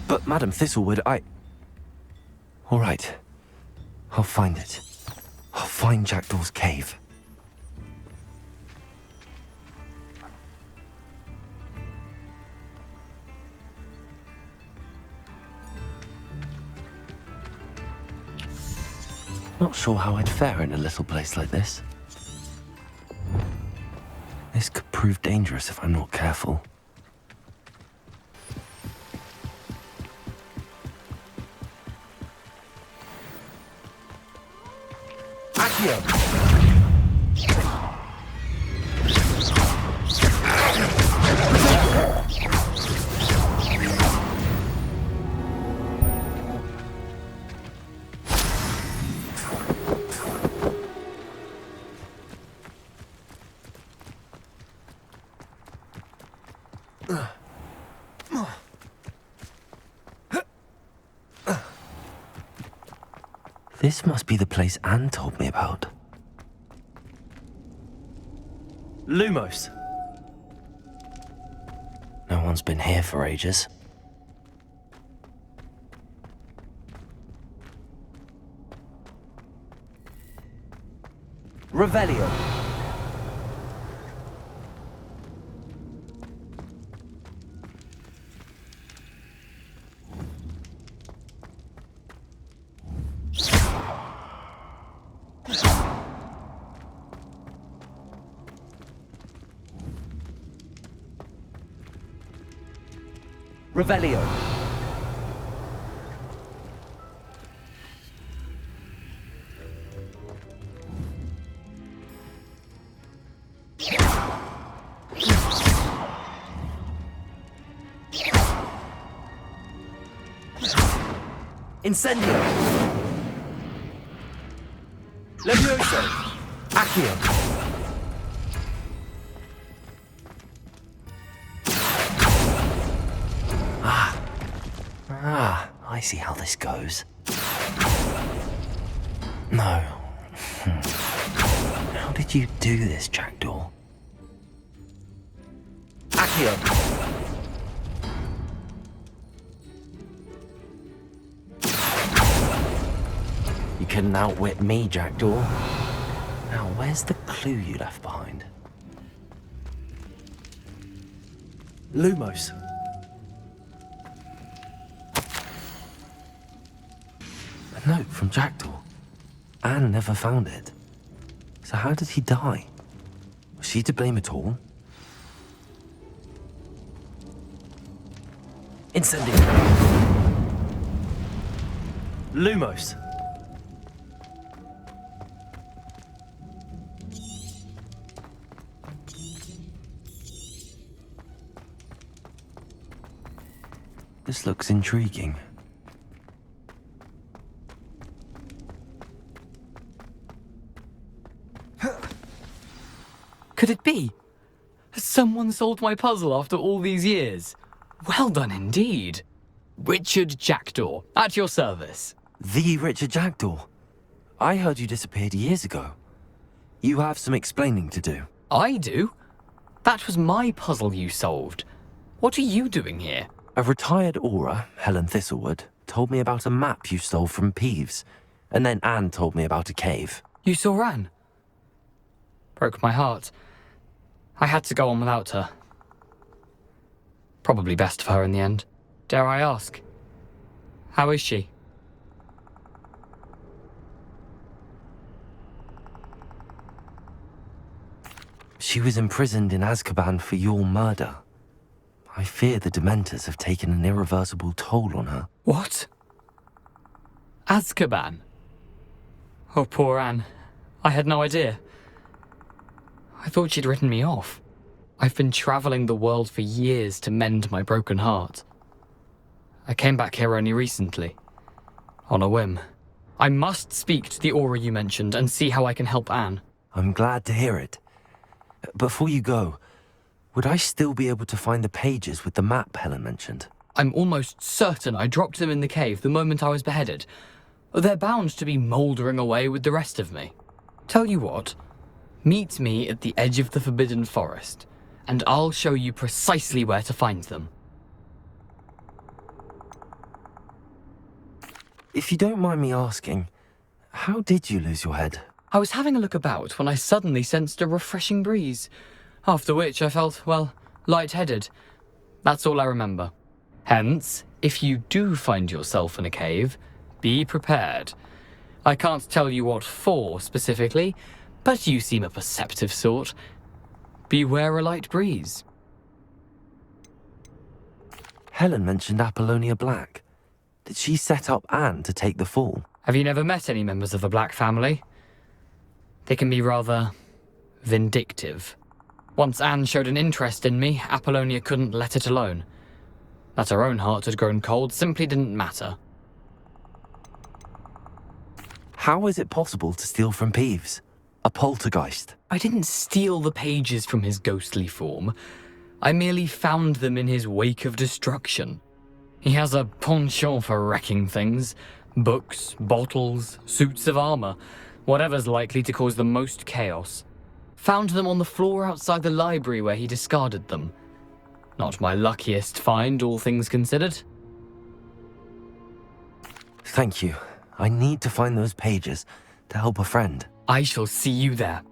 But Madam Thistlewood, All right. I'll find it. I'll find Jackdaw's cave. Not sure how I'd fare in a little place like this. This could prove dangerous if I'm not careful. This must be the place Anne told me about. Lumos. No one's been here for ages. Revelio. Revelio. Incendio. Levioso. Accio. I see how this goes. No. How did you do this, Jackdaw? Accio. You couldn't outwit me, Jackdaw. Now, where's the clue you left behind? Lumos. A note from Jackdaw. Anne never found it. So how did he die? Was she to blame at all? Incendio. Lumos. This looks intriguing. Could it be? Has someone solved my puzzle after all these years? Well done indeed. Richard Jackdaw, at your service. The Richard Jackdaw? I heard you disappeared years ago. You have some explaining to do. I do? That was my puzzle you solved. What are you doing here? A retired aura, Helen Thistlewood, told me about a map you stole from Peeves, and then Anne told me about a cave. You saw Anne? Broke my heart. I had to go on without her. Probably best of her in the end. Dare I ask? How is she? She was imprisoned in Azkaban for your murder. I fear the Dementors have taken an irreversible toll on her. What? Azkaban? Oh, poor Anne. I had no idea. I thought she'd written me off. I've been travelling the world for years to mend my broken heart. I came back here only recently, on a whim. I must speak to the aura you mentioned and see how I can help Anne. I'm glad to hear it. Before you go, would I still be able to find the pages with the map Helen mentioned? I'm almost certain I dropped them in the cave the moment I was beheaded. They're bound to be mouldering away with the rest of me. Tell you what, meet me at the edge of the Forbidden Forest, and I'll show you precisely where to find them. If you don't mind me asking, how did you lose your head? I was having a look about when I suddenly sensed a refreshing breeze, after which I felt, well, lightheaded. That's all I remember. Hence, if you do find yourself in a cave, be prepared. I can't tell you what for specifically, but you seem a perceptive sort. Beware a light breeze. Helen mentioned Appolonia Black. Did she set up Anne to take the fall? Have you never met any members of the Black family? They can be rather vindictive. Once Anne showed an interest in me, Appolonia couldn't let it alone. That her own heart had grown cold simply didn't matter. How is it possible to steal from Peeves? A poltergeist? I didn't steal the pages from his ghostly form. I merely found them in his wake of destruction. He has a penchant for wrecking things. Books, bottles, suits of armor, whatever's likely to cause the most chaos. Found them on the floor outside the library where he discarded them. Not my luckiest find, all things considered. Thank you. I need to find those pages to help a friend. I shall see you there.